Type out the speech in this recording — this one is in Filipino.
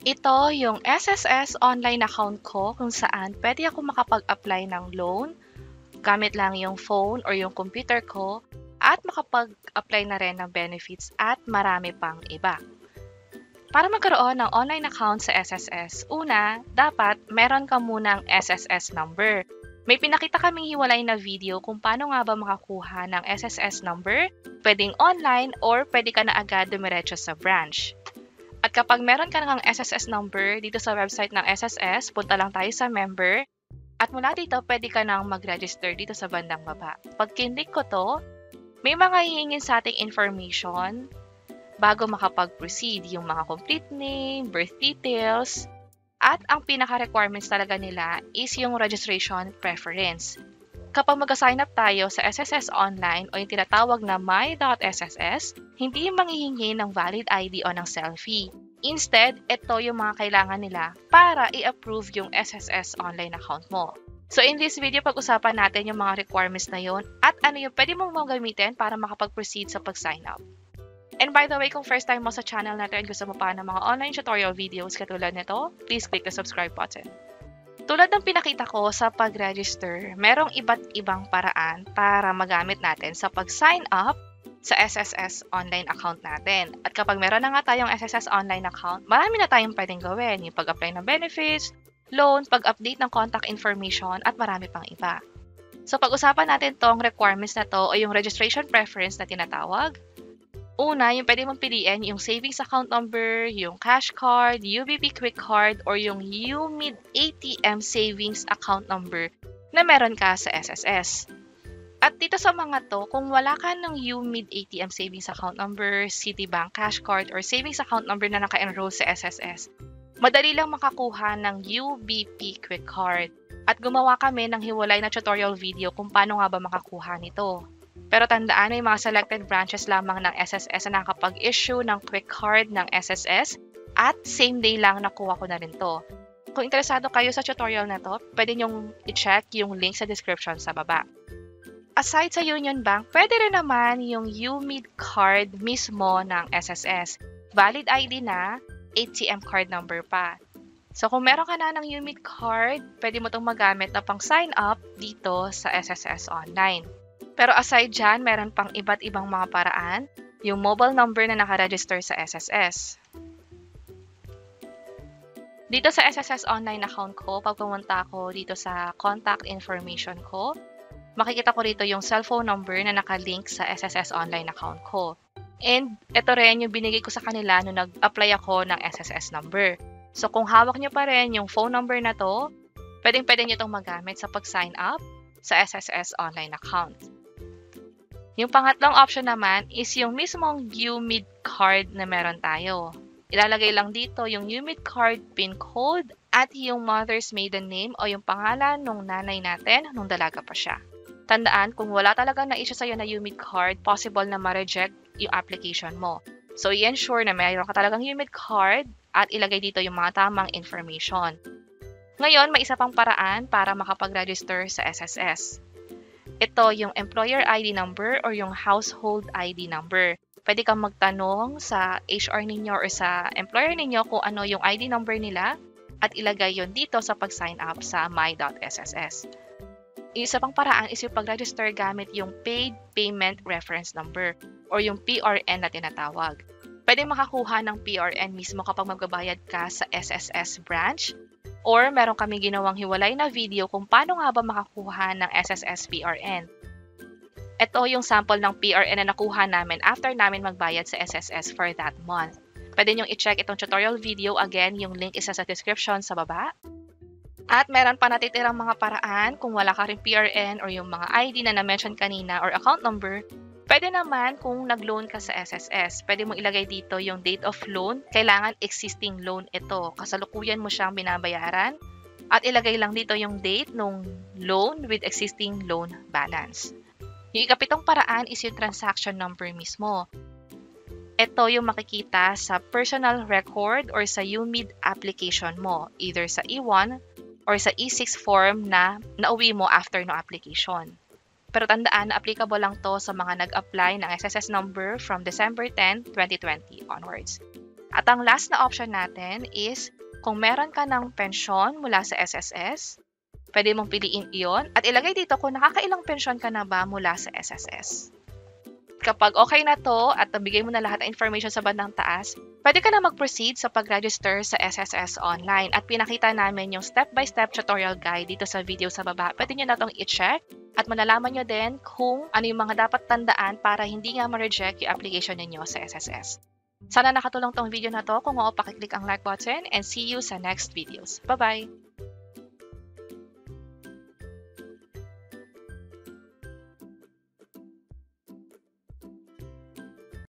Ito yung SSS online account ko kung saan pwede ako makapag-apply ng loan gamit lang yung phone or yung computer ko at makapag-apply na rin ng benefits at marami pang iba. Para magkaroon ng online account sa SSS, una, dapat meron ka munang SSS number. May pinakita kaming hiwalay na video kung paano nga ba makakuha ng SSS number, pwedeng online or pwede ka na agad dumiretso sa branch. At kapag meron ka ng SSS number dito sa website ng SSS, punta lang tayo sa member. At mula dito, pwede ka nang mag-register dito sa bandang baba. Pag kinlik ko to, may mga hihingin sa ating information bago makapag-proceed. Yung mga complete name, birth details, at ang pinaka-requirements talaga nila is yung registration preference. Kapag mag-sign up tayo sa SSS Online o yung tinatawag na my.sss, hindi manghihingi ng valid ID o ng selfie. Instead, ito yung mga kailangan nila para i-approve yung SSS Online account mo. So in this video, pag-usapan natin yung mga requirements na yun at ano yung pwede mong gamitin para makapag-proceed sa pag-sign up. And by the way, kung first time mo sa channel natin at gusto mo pa ng mga online tutorial videos katulad nito, please click the subscribe button. Tulad ng pinakita ko sa pag-register, merong iba't ibang paraan para magamit natin sa pag-sign up sa SSS online account natin. At kapag meron na nga tayong SSS online account, marami na tayong pwedeng gawin. Yung pag-apply ng benefits, loan, pag-update ng contact information, at marami pang iba. So pag-usapan natin tong requirements na to o yung registration preference na tinatawag. Una, yung pwede mong piliin yung savings account number, yung cash card, UBP quick card, or yung UMID ATM savings account number na meron ka sa SSS. At dito sa mga to, kung wala ka ng UMID ATM savings account number, Citibank cash card, or savings account number na naka-enroll sa SSS, madali lang makakuha ng UBP quick card. At gumawa kami ng hiwalay na tutorial video kung paano nga ba makakuha nito. Pero tandaan, may mga selected branches lamang ng SSS na nakapag-issue ng quick card ng SSS at same day lang nakuha ko na rin to. Kung interesado kayo sa tutorial na to, pwede nyong i-check yung link sa description sa baba. Aside sa Union Bank, pwede rin naman yung UMID card mismo ng SSS. Valid ID na, ATM card number pa. So kung meron ka na ng UMID card, pwede mo itong magamit na pang sign up dito sa SSS Online. Pero aside dyan, meron pang iba't ibang mga paraan, yung mobile number na nakaregister sa SSS. Dito sa SSS online account ko, pag pumunta ako dito sa contact information ko, makikita ko rito yung cellphone number na nakalink sa SSS online account ko. And ito rin yung binigay ko sa kanila nung nag-apply ako ng SSS number. So kung hawak nyo pa rin yung phone number na to, pwedeng-pwede nyo itong magamit sa pag-sign up sa SSS online account. Yung pangatlong option naman is yung mismong UMID card na meron tayo. Ilalagay lang dito yung UMID card PIN code at yung mother's maiden name o yung pangalan ng nanay natin nung dalaga pa siya. Tandaan, kung wala talaga na-issue sa'yo na UMID card, possible na ma-reject yung application mo. So, i-ensure na mayroon ka talagang UMID card at ilagay dito yung mga tamang information. Ngayon, may isa pang paraan para makapag-register sa SSS. Ito yung employer ID number or yung household ID number. Pwede kang magtanong sa HR ninyo or sa employer ninyo kung ano yung ID number nila at ilagay yon dito sa pag-sign up sa my.sss. Isa pang paraan is yung pag-register gamit yung Paid Payment Reference Number or yung PRN na tinatawag. Pwede makakuha ng PRN mismo kapag magbabayad ka sa SSS branch. Or meron kami ginawang hiwalay na video kung paano nga ba makakuha ng SSS PRN. Ito yung sample ng PRN na nakuha namin after namin magbayad sa SSS for that month. Pwede nyong i-check itong tutorial video. Again, yung link isa sa description sa baba. At meron pa natitirang mga paraan kung wala ka rin PRN or yung mga ID na na-mention kanina or account number. Pwede naman kung nag-loan ka sa SSS, pwede mo ilagay dito yung date of loan. Kailangan existing loan ito. Kasalukuyan mo siyang binabayaran. At ilagay lang dito yung date ng loan with existing loan balance. Yung ikapitong paraan is yung transaction number mismo. Ito yung makikita sa personal record or sa UMID application mo, either sa E1 or sa E6 form na nauwi mo after no application. Pero tandaan na applicable lang to sa mga nag-apply ng SSS number from December 10, 2020 onwards. At ang last na option natin is Kung meron ka ng pensyon mula sa SSS, pwede mong piliin iyon at ilagay dito kung nakakailang pensyon ka na ba mula sa SSS. Kapag okay na to at nabigay mo na lahat ng information sa bandang taas, pwede ka na mag-proceed sa pag-register sa SSS online at pinakita namin yung step-by-step tutorial guide dito sa video sa baba. Pwede nyo na itong i-check at malalaman nyo din kung ano yung mga dapat tandaan para hindi nga ma-reject yung application ninyo sa SSS. Sana nakatulong tong video na to. Kung oo, pakiclick ang like button and see you sa next videos. Bye-bye!